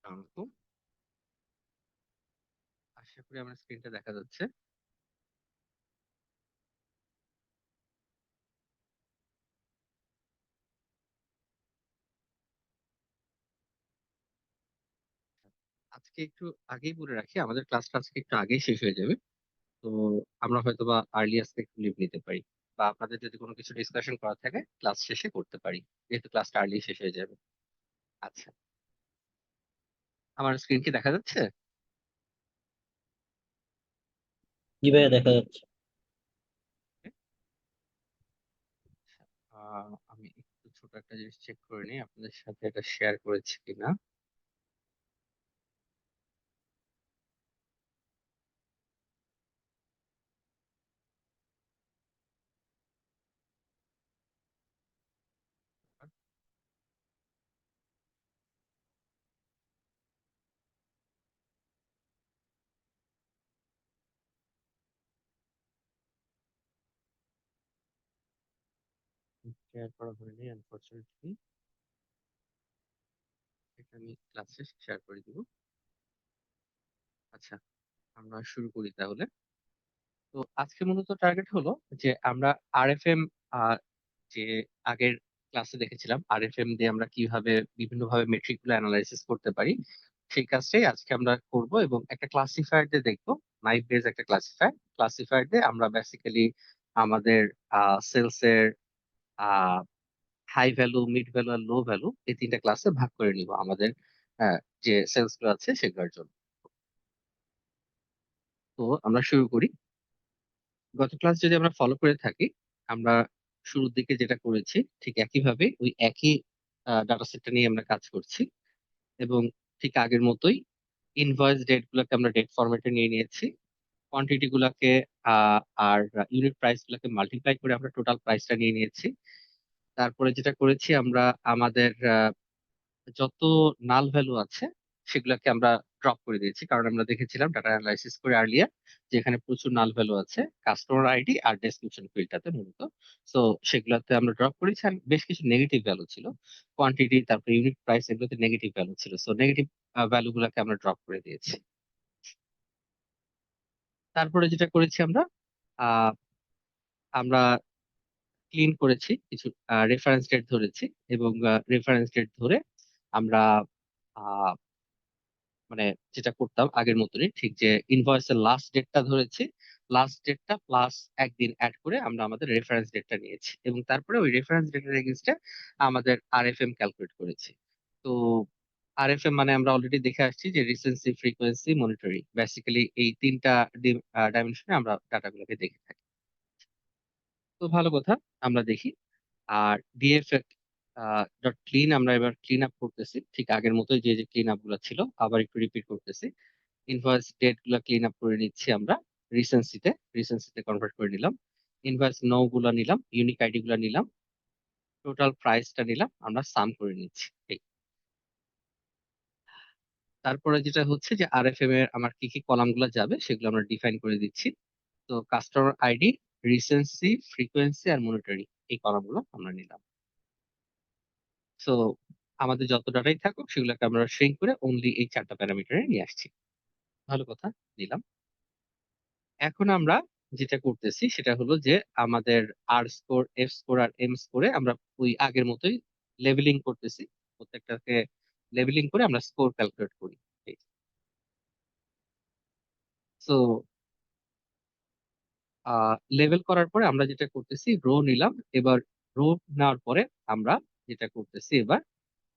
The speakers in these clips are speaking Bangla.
আসসালামু আলাইকুম। আশা করি আমার স্ক্রিনটা দেখা যাচ্ছে। আজকে একটু আগেই বলে রাখি, আমাদের ক্লাসটা আজকে একটু আগেই শেষ হয়ে যাবে। তো আমরা হয়তোবা আর্লি আজকে একটু লিভ নিতে পারি, বা আপনাদের যদি কোনো কিছু ডিসকাশন করা থাকে ক্লাস শেষে করতে পারি, যেহেতু ক্লাসটা আর্লি শেষ হয়ে যাবে। আচ্ছা, আমার স্ক্রিন কি দেখা যাচ্ছে? জি ভাইয়া, দেখা যাচ্ছে। আমি একটু ছোট একটা জিনিস চেক করে নিই আপনাদের সাথে, এটা শেয়ার করেছি কিনা। শেয়ার করা হয়নি আনফরচুনেটলি। এটা আমি ক্লাসে শেয়ার করে দিব। আচ্ছা, আমরা শুরু করি তাহলে। তো আজকে মূলত টার্গেট হলো যে আমরা আরএফএম, যে আগের ক্লাসে দেখেছিলাম আরএফএম দিয়ে আমরা কিভাবে বিভিন্ন ভাবে মেট্রিক গুলো অ্যানালাইসিস করতে পারি, সেই কাজটাই আজকে আমরা করব। এবং একটা ক্লাসিফায়ার দিয়ে দেখবো, নাইফ বেজ একটা ক্লাসিফায়ার। ক্লাসিফায়ার দিয়ে আমরা বেসিক্যালি আমাদের সেলস এর হাই ভ্যালু, মিড ভ্যালু আর লো ভ্যালু, এই তিনটা ক্লাসে ভাগ করে নিব আমাদের আহ, যে সেলস গুলো আছে সেগুলোর জন্য। তো আমরা শুরু করি। গত ক্লাস যদি আমরা ফলো করে থাকি, আমরা শুরুর দিকে যেটা করেছি ঠিক একইভাবে ওই একই ডাটা সেটটা নিয়ে আমরা কাজ করছি। এবং ঠিক আগের মতোই ইনভয়েস ডেট গুলোকে আমরা ডেট ফরম্যাটে নিয়ে নিয়েছি। কোয়ান্টিটি গুলাকে আহ, আর ইউনিট প্রাইস গুলাকে মাল্টিপ্লাই করে আমরা টোটাল প্রাইসটা নিয়ে নিয়েছি। তারপরে যেটা করেছি আমরা আমাদের যত নাল ভ্যালু আছে সেগুলোকে আমরা ড্রপ করে দিয়েছি, কারণ আমরা দেখেছিলাম ডাটা অ্যানালাইসিস করে আর্লিয়ার যে এখানে প্রচুর নাল ভ্যালু আছে কাস্টমার আইডি আর ডেসক্রিপশন ফিল্ডটাতে মূলত। তো সেগুলোতে আমরা ড্রপ করেছি, আর বেশ কিছু নেগেটিভ ভ্যালু ছিল, কোয়ান্টিটি তারপরে ইউনিট প্রাইস, এগুলোতে নেগেটিভ ভ্যালু ছিল। সো নেগেটিভ ভ্যালু গুলোকে আমরা ড্রপ করে দিয়েছি। তারপরে যেটা করেছি আমরা, আহ, আমরা ক্লিন করেছি কিছু রেফারেন্স ডেট ধরেছি। এবং রেফারেন্স ডেট ধরে আমরা মানে যেটা করতাম আগের মতনই, ঠিক যে ইনভয়েসের লাস্ট ডেটটা ধরেছি, লাস্ট ডেটটা প্লাস একদিন অ্যাড করে আমরা আমাদের রেফারেন্স ডেটটা নিয়েছি, এবং তারপরে ওই রেফারেন্স ডেটের এগেইনস্টে আমাদের আরএফএম ক্যালকুলেট করেছি। তো আরএফএম মানে আমরা অলরেডি দেখে আসছি যে রিসেন্সি, ফ্রিকোয়েন্সি, মনিটরিং, বেসিক্যালি এই তিনটা ডাইমেনশনে আমরা ডাটাগুলোকে দেখে থাকি। তো ভালো কথা, আমরা দেখি। আর ডিএফ ডট ক্লিন আমরা এবার ক্লিন আপ করতেছি, ঠিক আগের মতোই যে যে ক্লিন আপ গুলো ছিল আবার একটু রিপিট করতেছি। ইনভয়েস ডেট গুলা ক্লিন আপ করে নিচ্ছি আমরা রিসেন্সিতে, রিসেন্সিতে কনভার্ট করে নিলাম। ইনভয়েস নো গুলা নিলাম, ইউনিক আইডি গুলা নিলাম, টোটাল প্রাইসটা নিলাম, আমরা সাম করে নিচ্ছি এই। তারপরে যেটা হচ্ছে যে আরএফএম এর আমার কি কি কলাম গুলা যাবে সেগুলো আমরা ডিফাইন করে দিচ্ছি। তো কাস্টমার আইডি, রিসেন্সি, ফ্রিকোয়েন্সি আর মনিটরি, এই কলাম গুলো আমরা নিলাম। সো আমাদের যত ডাটাই থাকুক সেগুলোকে আমরা শ্রিঙ্ক করে অনলি এই চারটা প্যারামিটারে নিয়ে আসছি। ভালো কথা, নিলাম। এখন আমরা যেটা করতেছি সেটা হলো যে আমাদের আর স্কোর, এফ স্কোর আর এম স্কোরে আমরা ওই আগের মতোই লেভেলিং করতেছি। প্রত্যেকটাকে লেভেলিং করে আমরা স্কোর ক্যালকুলেট করি। সো লেভেল করার পরে আমরা যেটা করতেছি, রো নিলাম। এবার রো নেওয়ার পরে আমরা যেটা করতেছি এবার,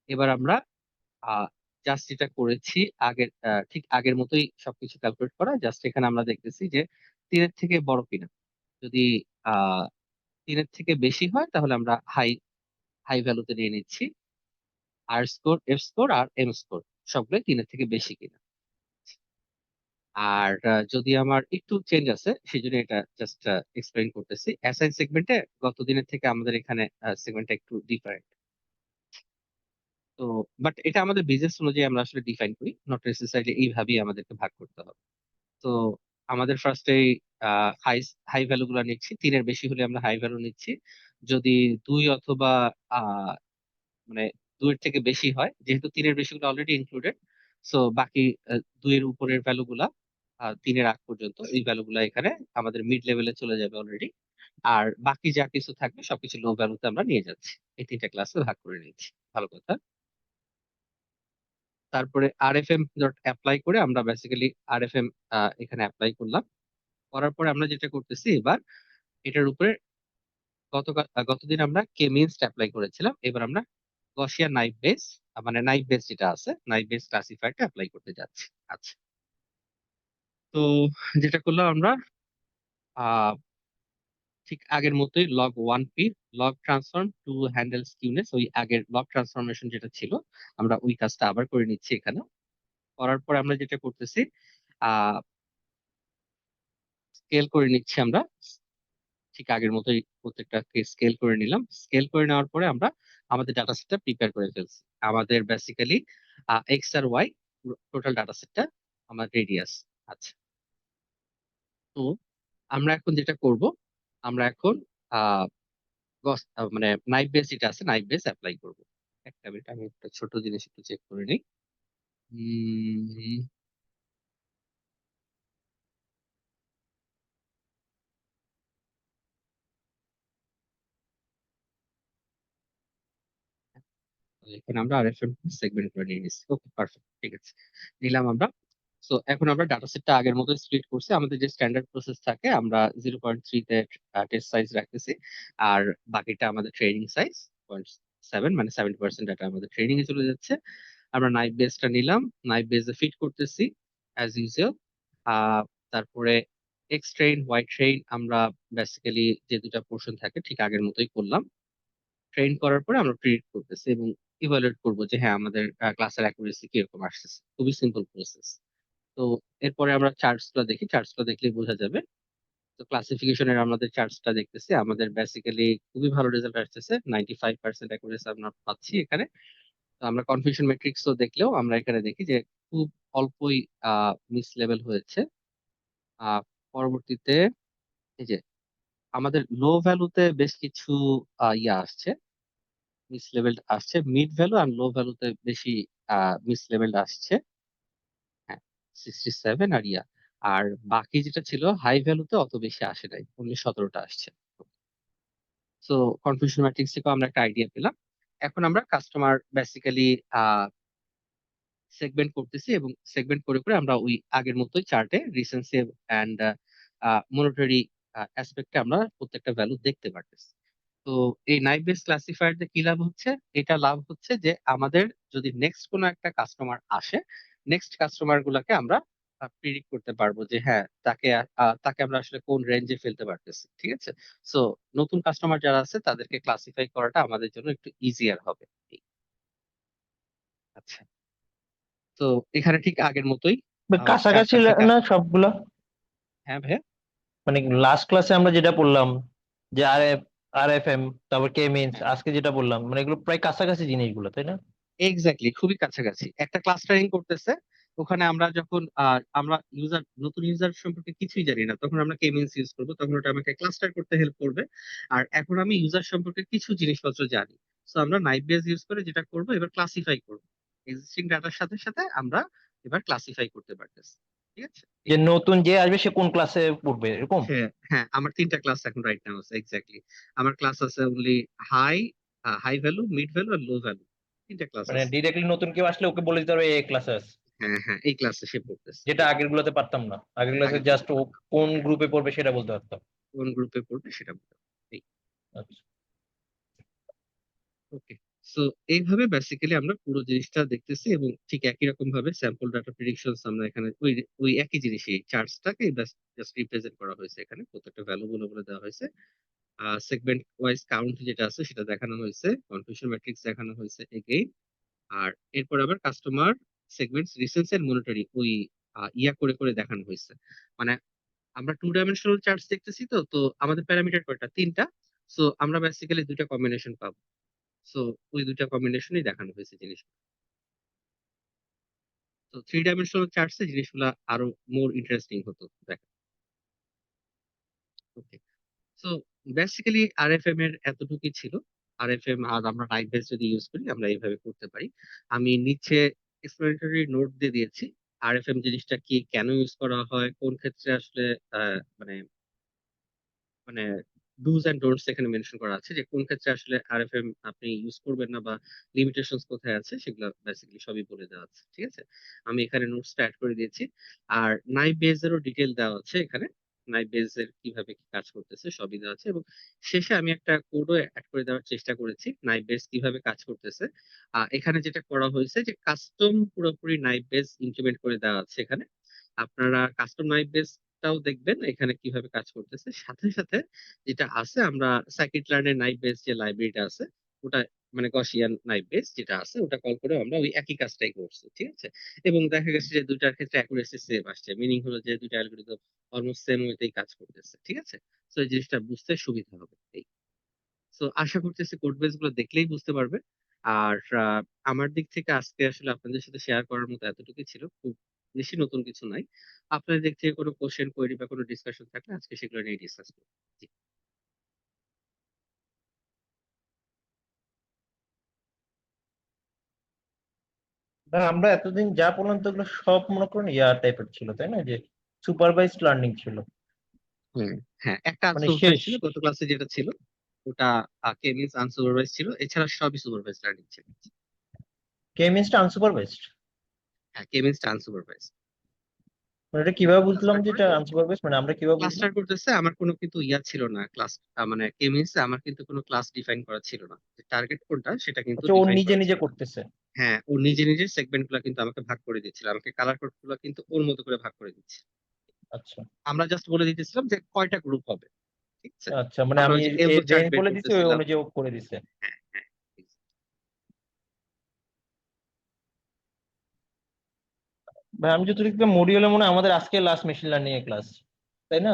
এবার আমরা জাস্ট যেটা করেছি আগের, ঠিক আগের মতোই সবকিছু ক্যালকুলেট করা, জাস্ট এখানে আমরা দেখতেছি যে তিনের থেকে বড় কিনা। যদি আহ তিনের থেকে বেশি হয় তাহলে আমরা হাই হাই ভ্যালুতে নিয়ে নিচ্ছি। আর স্কোর, এফ স্কোর আর এম স্কোর সবগুলো তিনের থেকে বেশি কিনা। আর যদি আমার একটু চেঞ্জ আছে সেই জন্য এটা জাস্ট এক্সপ্লেইন করতেছি। অ্যাসাইন সেগমেন্টে গত দিনের থেকে আমাদের এখানে সেগমেন্টটা একটু ডিফারেন্ট। তো বাট এটা আমাদের বিজনেস অনুযায়ী আমরা আসলে ডিফাইন করি, নট নেসেসারিলি এইভাবেই আমাদেরকে ভাগ করতে হবে। তো আমাদের ফার্স্টে হাই হাই ভ্যালু গুলো নিচ্ছি, তিনের বেশি হলে আমরা হাই ভ্যালু নিচ্ছি। যদি দুই অথবা মানে দুইয়ের থেকে বেশি হয়, যেহেতু তিনের বেশি গুলো অলরেডি ইনক্লুডেড, সো বাকি 2 এর উপরের ভ্যালুগুলা 3 এর আগ পর্যন্ত এই ভ্যালুগুলা এখানে আমাদের মিড লেভেলে চলে যাবে অলরেডি। আর বাকি যা কিছু থাকবে সবকিছু লো ভ্যালুতে আমরা নিয়ে যাচ্ছি। এই 3টা ক্লাসে ভাগ করে নিচ্ছি। ভালো কথা। তারপরে আরএফএম ডট অ্যাপ্লাই করে আমরা বেসিক্যালি আরএফএম এখানে অ্যাপ্লাই করলাম। করার পরে আমরা যেটা করতেছি এবার এটার উপরে গতদিন আমরা কে মিনস অ্যাপ্লাই করেছিলাম, এবার আমরা গসিয়ান নাইভ বেস, মানে নাইভ বেস যেটা আছে নাইভ বেস ক্লাসিফায়ারটা অ্যাপ্লাই করতে যাচ্ছি। আচ্ছা, তো যেটা করলাম আমরা আহ ঠিক আগের মতোই log 1p log transform to handle skewness, ওই আগের লগ ট্রান্সফরমেশন যেটা ছিল আমরা ওই কাজটা আবার করে নিচ্ছি এখানে। করার পর আমরা যেটা করতেছি আহ স্কেল করে নিচ্ছি আমরা, ঠিক আগের মতোই প্রত্যেকটাকে স্কেল করে নিলাম। স্কেল করে নেওয়ার পরে আমরা আমাদের ডাটা সেটটা প্রিপেয়ার করে ফেলছি। আমাদের বেসিক্যালি এক্স আর ওয়াই টোটাল ডাটা সেটটা আমার রেডিয়াস। আচ্ছা, তো আমরা এখন যেটা করব, আমরা এখন আহ মানে নাইভ বেস যেটা আছে নাইভ বেস অ্যাপ্লাই করব। একটা মিনিট, আমি একটা ছোট জিনিস একটু চেক করে নিই। উম, এখানে আমরা আরএফএম সেগমেন্ট করে নিয়ে নিচ্ছি। ওকে, পারফেক্ট, ঠিক আছে, নিলাম আমরা। তো এখন আমরা ডাটা সেটটা আগের মতো স্প্লিট করছি। আমাদের যে স্ট্যান্ডার্ড প্রসেস থাকে আমরা 0.3 তে টেস্ট সাইজ রাখতেছি, আর বাকিটা আমাদের ট্রেনিং সাইজ 0.7, মানে 70% ডাটা আমাদের ট্রেনিং এ চলে যাচ্ছে। আমরা নাইভ বেসটা নিলাম, নাইভ বেসে ফিট করতেছি অ্যাজ ইউজুয়াল। আহ তারপরে এক্স ট্রেইন ওয়াই ট্রেইন আমরা বেসিক্যালি যে দুটা পোর্শন থাকে ঠিক আগের মতোই করলাম। ট্রেন করার পরে আমরা প্রিডিক্ট করতেছি এবং ইভালুয়েট করবো যে হ্যাঁ আমাদের ক্লাসের অ্যাকুরেসি কিরকম আসতেছে। খুবই সিম্পল প্রসেস। তো এরপরে আমরা চার্টস গুলো দেখি, চার্টস গুলো দেখলেই বোঝা যাবে। তো ক্লাসিফিকেশনের আমাদের চার্টসটা দেখতেছি, আমাদের বেসিক্যালি খুবই ভালো রেজাল্ট আসতেছে, 95% অ্যাকুরেসি আমরা পাচ্ছি এখানে। তো আমরা কনফিউশন ম্যাট্রিক্স তো দেখলেও আমরা এখানে দেখি যে খুব অল্পই মিস লেভেল হয়েছে। আহ পরবর্তীতে এই যে আমাদের লো ভ্যালুতে বেশ কিছু ইয়া আসছে, মিস লেভেল আসছে। মিড ভ্যালু আর লো ভ্যালুতে বেশি মিস লেভেল আসছে। হ্যাঁ, 67 আর ইয়া। আর বাকি যেটা ছিল হাই ভ্যালুতে অত বেশি আসে নাই, অনলি 17টা আসছে। তো কনফিউশন ম্যাট্রিক্স থেকে আমরা একটা আইডিয়া পেলাম। এখন আমরা কাস্টমার বেসিক্যালি সেগমেন্ট করতেছি এবং সেগমেন্ট করে করে আমরা ওই আগের মতোই চার্টে রিসেন্সি অ্যান্ড মনিটরি অ্যাসপেক্টে আমরা প্রত্যেকটা ভ্যালু দেখতে পারতেছি। তো এই নাইভ বেস ক্লাসিফায়ারতে কি লাভ হচ্ছে, এটা লাভ হচ্ছে যে আমাদের যদি নেক্সট কোনো একটা কাস্টমার আসে, নেক্সট কাস্টমার গুলাকে আমরা প্রিডিক্ট করতে পারবো যে হ্যাঁ তাকে আমরা আসলে কোন রেঞ্জে ফেলতে পারতেছি। ঠিক আছে, সো নতুন কাস্টমার যারা আছে তাদেরকে ক্লাসিফাই করাটা আমাদের জন্য একটু ইজিয়ার হবে। আচ্ছা, তো এখানে ঠিক আগের মতোই কাছাকাছি চারটা থেকে। না সবগুলা? হ্যাঁ ভাইয়া, মানে লাস্ট ক্লাসে আমরা যেটা পড়লাম, যে আর এফ এম, তারপর কে মিনস, হ্যাঁ, আজকে যেটা বললাম, মানে এগুলো প্রায় কাছাকাছি জিনিসগুলো, তাই না? এক্স্যাক্টলি খুবই কাছাকাছি একটা ক্লাস্টারিং করতেছে। ওখানে আমরা যখন আমরা নতুন ইউজার সম্পর্কে কিছুই জানি না, তখন আমরা কেমিন্স ইউজ করবো, তখন ওটা আমাকে ক্লাস্টার করতে হেল্প করবে। আর এখন আমি ইউজার সম্পর্কে কিছু জিনিসপত্র জানি, তো আমরা নাইভ বেস ইউজ করে যেটা করব এবার ক্লাসিফাই করব। এক্সিস্টিং ডাটার সাথে সাথে আমরা এবার ক্লাসিফাই করতে পারতেছি। ঠিক আছে, যে নতুন যে আসবে সে কোন ক্লাসে পড়বে এরকম? হ্যাঁ হ্যাঁ, আমার 3টা ক্লাস এখন রাইট নাও আছে এক্স্যাক্টলি। আমার ক্লাস আছে only high, high value, mid value আর লো ভ্যালু, 3টা ক্লাস মানে আছে। ডিরেক্টলি নতুন কেউ আসলে ওকে বলে দিতে হবে এই ক্লাসে আছে, হ্যাঁ হ্যাঁ, এই ক্লাসে সে পড়তেছে। যেটা আগের গুলোতে পারতাম না। আগের ক্লাসে আগের জাস্ট গুলোতে ও কোন গ্রুপে পড়বে সেটা বলতে পারতাম। কোন গ্রুপে পড়বে সেটা বলতে হবে। এই, আচ্ছা। ওকে। সো এইভাবে বেসিক্যালি আমরা পুরো জিনিসটা দেখতেছি এবং ঠিক একই রকম ভাবে স্যাম্পল ডাটা প্রেডিকশনস আমরা এখানে ওই ওই একই জিনিসই চার্টসটাকে জাস্ট রিপ্রেজেন্ট করা হয়েছে, এখানে প্রত্যেকটা ভ্যালু বলে বলে দেওয়া হয়েছে। সেগমেন্ট ওয়াইজ কাউন্ট যেটা আছে সেটা দেখানো হয়েছে, কনফিউশন ম্যাট্রিক্স দেখানো হয়েছে এগেইন। আর এরপর আবার কাস্টমার সেগমেন্টস রিসেন্স এন্ড মনিটরি ওই ইয়া করে করে দেখানো হয়েছে। মানে আমরা 2 ডাইমেনশনাল চার্টস দেখতেছি, তো তো আমাদের প্যারামিটার কয়টা, 3টা। সো আমরা বেসিক্যালি 2টা কম্বিনেশন পাবো। সো ওই 2টা কম্বিনেশনই দেখানো হয়েছে জিনিস। তো 3 ডাইমেনশনাল চার্টসে জিনিসগুলো আরো মোর ইন্টারেস্টিং হতো দেখা। ওকে, সো বেসিক্যালি আরএফএম এর এতটুকুই ছিল। আরএফএম আর আমরা নাইভ বেস যদি ইউজ করি আমরা এইভাবে করতে পারি। আমি নিচে এক্সপ্লেনেটরি নোট দিয়ে দিয়েছি। আরএফএম জিনিসটা কি, কেন ইউজ করা হয়, কোন ক্ষেত্রে আসলে মানে মানে ডুজ এন্ড ডোন্টস এখানে মেনশন করা আছে, যে কোন ক্ষেত্রে আসলে আরএফএম আপনি ইউজ করবেন না বা লিমিটেশনস কোথায় আছে সেগুলো বেসিক্যালি সবই বলে দেওয়া আছে। ঠিক আছে, আমি এখানে নোটসটা অ্যাড করে দিয়েছি। আর নাইভ বেজ এরও ডিটেল দেওয়া আছে এখানে। নাইভ বেজ এর কিভাবে কি কাজ করতেছে সবই দেওয়া আছে, এবং শেষে আমি একটা কোডও অ্যাড করে দেওয়ার চেষ্টা করেছি নাইভ বেজ কিভাবে কাজ করতেছে। এখানে যেটা করা হয়েছে যে কাস্টম পুরোপুরি নাইভ বেজ ইমপ্লিমেন্ট করে দেওয়া আছে এখানে। আপনারা কাস্টম নাইভ বেসটাও দেখবেন এখানে কিভাবে কাজ করতেছে। সাথে সাথে যেটা আছে, আমরা সাইকিট লার্নের নাইভ বেস যে লাইব্রেরিটা আছে ওটা, মানে গসিয়ান নাইভ বেস যেটা আছে ওটা কল করে আমরা ওই একই কাজটাই করছি। ঠিক আছে, এবং দেখা গেছে যে দুইটার ক্ষেত্রে অ্যাকুরেসি সেম আসছে, মিনিং হলো যে দুইটা অ্যালগরিদম অলমোস্ট সেম ওয়েতেই কাজ করতেছে। ঠিক আছে, তো এই জিনিসটা বুঝতে সুবিধা হবে এই। তো আশা করতেছি কোড বেস গুলো দেখলেই বুঝতে পারবে। আর আমার দিক থেকে আজকে আসলে আপনাদের সাথে শেয়ার করার মতো এতটুকুই ছিল, খুব বেশি নতুন কিছু নাই। আপনাদের দিক থেকে কোনো কোশ্চেন কোয়েরি বা কোনো ডিসকাশন থাকলে আজকে সেগুলো নিয়ে ডিসকাস করব। জি। না, আমরা এতদিন যা পড়লাম তো এগুলো সব মনে করুন টাইপের ছিল, তাই না? যে সুপারভাইজড লার্নিং ছিল, হ্যাঁ, হ্যাঁ, একটা মানে আনসুপারভাইজ শেষ। ছিল গত ক্লাসে যেটা ছিল, ওটা কে মিনস আনসুপারভাইজ ছিল, এছাড়া সবই সুপারভাইজ লার্নিং ছিল। কেমিস্ট আনসুপারভাইজড, হ্যাঁ, কে মিনস আনসুপারভাইজ। মানে এটা কিভাবে বুঝলাম ক্লাস্টার যে করে, এটা আনসুপারভাইজড, মানে আমরা কিভাবে বুঝলাম? ক্লাস্টার করতেছে, আমার কোনো কিন্তু ইয়া ছিল না ক্লাস, মানে কে মিনস আমার কিন্তু কোনো ক্লাস ডিফাইন করা ছিল না, টার্গেট কোনটা সেটা কিন্তু আচ্ছা, ও ডিফাইন নিজে করা নিজে ছিল না। করতেছে। হ্যাঁ, ও নিজে নিজে সেগমেন্ট গুলা কিন্তু আমাকে ভাগ করে দিচ্ছিল, আমাকে কালার কোড গুলো কিন্তু ওর মতো করে ভাগ করে দিচ্ছে। আচ্ছা আমরা জাস্ট বলে দিতেছিলাম যে কয়টা গ্রুপ হবে। ঠিক আছে, আচ্ছা, মানে আমরা আমি ওই যে এলবো চার্ট রেঞ্জ বের বলে দিছি, ওই করতেছিলাম। অনুযায়ী ও করে দিছে। হ্যাঁ, হ্যাঁ। ভাই আমি যতটুকু মডিউলে মনে হয় আমাদের আজকে লাস্ট মেশিন লার্নিং এর ক্লাস, তাই না?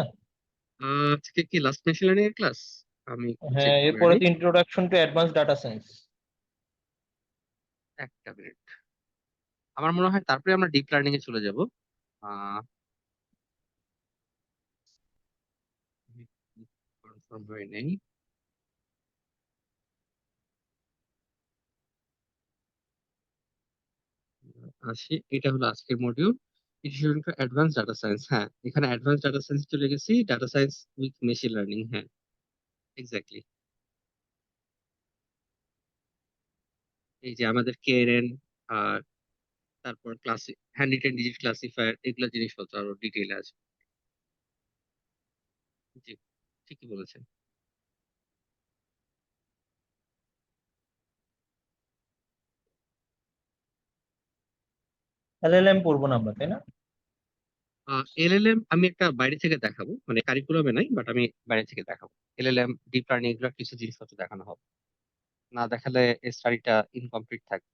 আজকে কি লাস্ট মেশিন লার্নিং এর ক্লাস? আমি চেক হ্যাঁ, করে এরপরে নিই। তো introduction to advance data science. একটা মিনিট, আমার মনে হয় তারপরে আমরা ডিপ লার্নিং এ চলে যাব। আহ কনফার্ম হয়ে নেই। আসি, এটা হলো আজকের module, introduction to advance data science. হ্যাঁ, এখানে অ্যাডভান্স ডাটা সায়েন্স চলে গেছি, data science with machine learning. হ্যাঁ, এক্স্যাক্টলি। এই যে আমাদের কেএনএন, আর তারপর classy hand written digit classifier, এগুলো জিনিসপত্র আরো ডিটেইল আছে। জি, ঠিকই বলেছেন। এলএলএম পড়বো না আমরা, তাই না? এলএলএম আমি একটা বাইরে থেকে দেখাবো, মানে কারিকুলামে নাই, বাট আমি বাইরে থেকে দেখাবো। এলএলএম, ডিপ লার্নিং, এগুলো কিছু জিনিসপত্র দেখানো হবে, না দেখালে এই স্টাডিটা ইনকমপ্লিট থাকবে।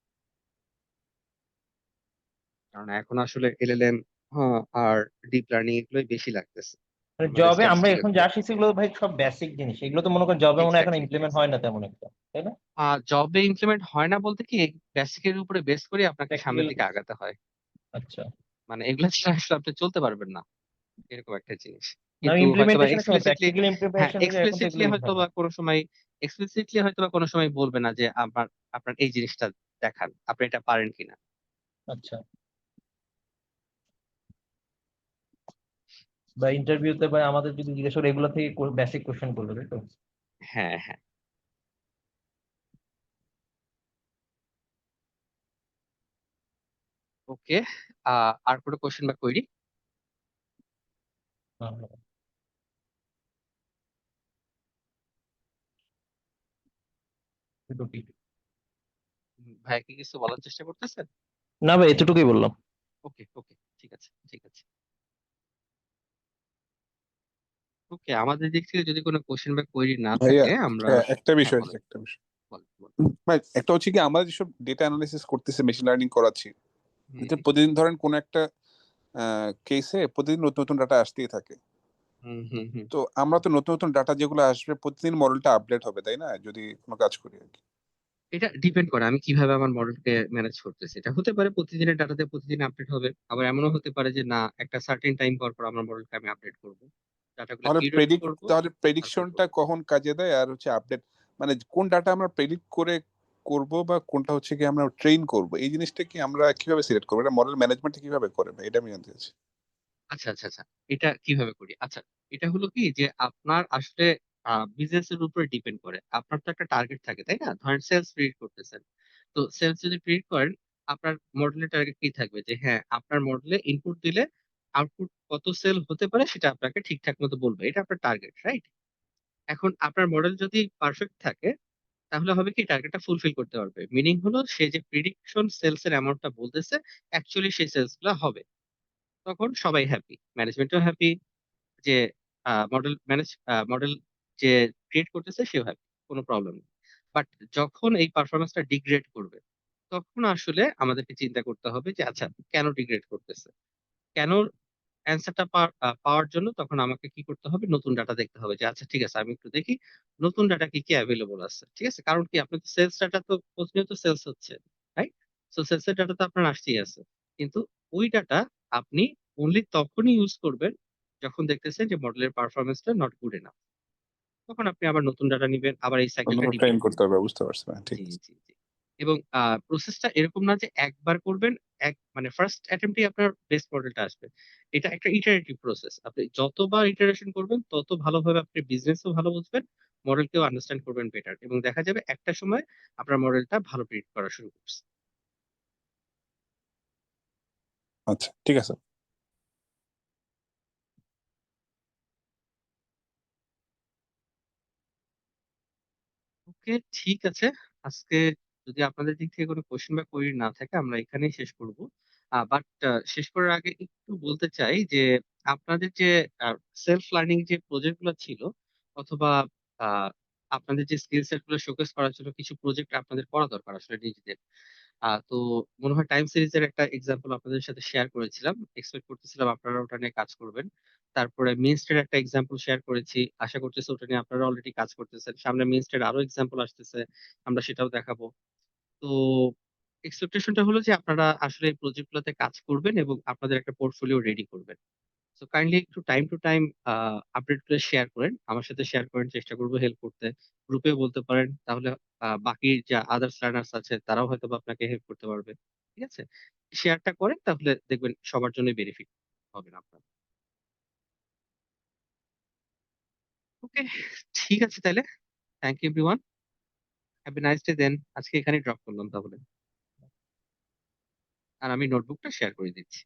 কারণ এখন আসলে এলএলএম আর ডিপ লার্নিং এগুলোই বেশি লাগতেছে মানে আমাদের জবে আমরা স্ট্যাটিস্টিক্যাল এখন যা ফিল্ড। শিখছি এগুলো ভাই সব বেসিক জিনিস, এগুলো তো মনে করেন জবে মনে হয় এখন এক্স্যাক্টলি। ইমপ্লিমেন্ট হয় না তেমন একটা, তাই না? জবে ইমপ্লিমেন্ট হয় না বলতে কি, বেসিকের উপরে বেস করে আপনাকে সামনের প্র্যাকটিক্যাল। দিকে আগাতে হয়। আচ্ছা, মানে এগুলা ছাড়া আসলে আপনি চলতে পারবেন না, এরকম একটা জিনিস। না কিন্তু হয়তোবা ইমপ্লিমেন্টেশনের সময়, এক্সপ্লিসিটলি, প্র্যাকটিক্যাল হ্যাঁ ইমপ্লিমেন্টেশন এখন তো এগুলো এক্সপ্লিসিটলি ইউজ হয়তো হয় না। বা কোনো সময়, এক্সপ্লিসিটলি হয়তো বা কোনো সময় বলবে না যে আপনার আপনার এই জিনিসটা দেখান, আপনি এটা পারেন কিনা। আচ্ছা, বা ইন্টারভিউতে বা আমাদের যদি জিজ্ঞেস করে এগুলো থেকে বেসিক কোশ্চেন করবে, তাই তো? হ্যাঁ, হ্যাঁ। ওকে, আর কোনো কোশ্চেন বা কোয়েরি? হ্যাঁ, হ্যাঁ, এটুকুই। ভাই কি কিছু বলার চেষ্টা করতেছেন? না ভাই, এতটুকুই বললাম। ওকে, ওকে, ঠিক আছে, ঠিক আছে। ওকে, আমাদের দিক থেকে যদি কোনো কোশ্চেন বা কোয়েরি না ভাইয়া, থাকে আমরা, একটা হ্যাঁ বিষয় আছে, বলেন, একটা বিষয়। বলেন, বলেন। ভাই, একটা হচ্ছে কি, আমরা যেসব ডেটা অ্যানালিসিস করতেছি, মেশিন লার্নিং করাচ্ছি, হুম, এটা প্রতিদিন ধরেন কোন একটা কেসে প্রতিদিন নতুন নতুন ডাটা আসতেই থাকে। হুম, হুম, হুম। তো আমরা তো নতুন নতুন ডাটা যেগুলো আসবে প্রতিদিন মডেলটা আপডেট হবে, তাই না? যদি কোনো কাজ করি আর কি। এটা ডিপেন্ড করে আমি কিভাবে আমার মডেলকে ম্যানেজ করতেছি। এটা হতে পারে প্রতিদিনের ডাটাতে প্রতিদিন আপডেট হবে, আবার এমনও হতে পারে যে না, একটা সার্টেন টাইম পর পর আমার মডেলকে আমি আপডেট করবো, ডাটাগুলো কিউরেট করবো, তাহলে তারপর প্রেডিকশনটা করবো। কখন কাজে দেয় আর হচ্ছে আপডেট, মানে কোন ডাটা আমরা প্রেডিক্ট করে করব বা কোনটা হচ্ছে কি আমরা ট্রেন করব, এই জিনিসটা কি আমরা কিভাবে সিলেক্ট করবো? এটা মডেল ম্যানেজমেন্ট কিভাবে করে ভাই? এটা আমি জানতে চাচ্ছি। আচ্ছা আচ্ছা আচ্ছা, এটা কিভাবে করি? আচ্ছা, এটা হলো কি যে আপনার আসলে বিজনেস এর উপরে ডিপেন্ড করে। আপনার তো একটা টার্গেট থাকে, তাই না? ধরেন সেলস প্রেডিক্ট করতেছেন, তো সেলস যদি প্রেডিক্ট করেন, আপনার মডেলের টার্গেট কি থাকবে যে হ্যাঁ, আপনার মডেলে ইনপুট দিলে আউটপুট কত সেল হতে পারে সেটা আপনাকে ঠিকঠাক মতো বলবে। এটা আপনার টার্গেট, রাইট? এখন আপনার মডেল যদি পারফেক্ট থাকে, তাহলে হবে কি টার্গেটটা ফুলফিল করতে পারবে। মিনিং হলো সে যে প্রিডিকশন সেলস এর অ্যামাউন্টটা বলতেছে, অ্যাকচুয়ালি সেই সেলস গুলা হবে। তখন সবাই হ্যাপি, ম্যানেজমেন্টও হ্যাপি, যে মডেল যে ক্রিয়েট করতেছে সেও হ্যাপি, কোনো প্রবলেম নেই। বাট যখন এই পারফরমেন্সটা ডিগ্রেড করবে, তখন আসলে আমাদেরকে চিন্তা করতে হবে যে আচ্ছা, কেন ডিগ্রেড করতেছে, কেন অ্যান্সারটা পাওয়ার জন্য তখন আমাকে কি করতে হবে, নতুন ডাটা দেখতে হবে যে আচ্ছা ঠিক আছে, আমি একটু দেখি নতুন ডাটা কি কি অ্যাভেলেবল আছে। ঠিক আছে, কারণ কি আপনার সেলস ডাটা তো প্রতিনিয়ত সেলস হচ্ছে, রাইট? সো সেলস এর ডাটা তো আপনার আসতেই আছে, কিন্তু ওই ডাটা আপনি অনলি তখনই ইউজ করবেন যখন দেখতেছেন যে মডেলের পারফরমেন্সটা নট গুড এনাফ। তখন আপনি আবার নতুন ডাটা নিবেন, আবার এই সাইকেলটা ট্রেন রিপিট করতে করবেন। হবে, বুঝতে পারছি ভাই, ঠিক জি আছে। জি জি। এবং প্রসেসটা এরকম না যে একবার করবেন, মানে ফার্স্ট অ্যাটেম্পটেই আপনার বেস্ট মডেলটা আসবে। এটা একটা ইটারেটিভ প্রসেস। আপনি যতবার ইটারেশন করবেন তত ভালোভাবে আপনি বিজনেসও ভালো বুঝবেন, মডেলকেও আন্ডারস্ট্যান্ড করবেন বেটার, এবং দেখা যাবে একটা সময় আপনার মডেলটা ভালো প্রেডিক্ট করা শুরু করছে। আচ্ছা, ঠিক আছে। ওকে, ঠিক আছে। আজকে যদি আপনাদের দিক থেকে কোনো কোশ্চেন বা কোয়েরি না থাকে, আমরা এখানেই শেষ করব। বাট শেষ করার আগে একটু বলতে চাই যে আপনাদের যে সেলফ লার্নিং যে প্রজেক্ট গুলো ছিল, অথবা আহ, আপনাদের যে স্কিল সেট গুলো শোকেস করার জন্য কিছু প্রজেক্ট আপনাদের করা দরকার আসলে নিজেদের। তো মনে হয় টাইম সিরিজের একটা এক্সাম্পল আপনাদের সাথে শেয়ার করেছিলাম, এক্সপেক্ট করতেছিলাম আপনারা ওটা নিয়ে কাজ করবেন। তারপরে মিনস্টের একটা এক্সাম্পল শেয়ার করেছি, আশা করতেছি ওটা নিয়ে আপনারা অলরেডি কাজ করতেছেন। সামনে মিনস্টের আরো এক্সাম্পল আসতেছে, আমরা সেটাও দেখাবো। তো এক্সপেকটেশনটা হলো যে আপনারা আসলে এই প্রজেক্ট গুলোতে কাজ করবেন এবং আপনাদের একটা পোর্টফোলিও রেডি করবেন। সো কাইন্ডলি একটু টাইম টু টাইম আপডেট গুলো শেয়ার করেন, আমার সাথে শেয়ার করেন, চেষ্টা করবো হেল্প করতে। গ্রুপে বলতে পারেন, তাহলে বাকি যা আদার্স লার্নার্স আছে তারাও হয়তো বা আপনাকে হেল্প করতে পারবে। ঠিক আছে, শেয়ারটা করেন, তাহলে দেখবেন সবার জন্য বেনিফিট হবে না আপনার। ওকে, ঠিক আছে তাহলে। Thank you everyone, have a nice day then. আজকে এখানেই ড্রপ করলাম তাহলে, আর আমি নোটবুকটা শেয়ার করে দিচ্ছি।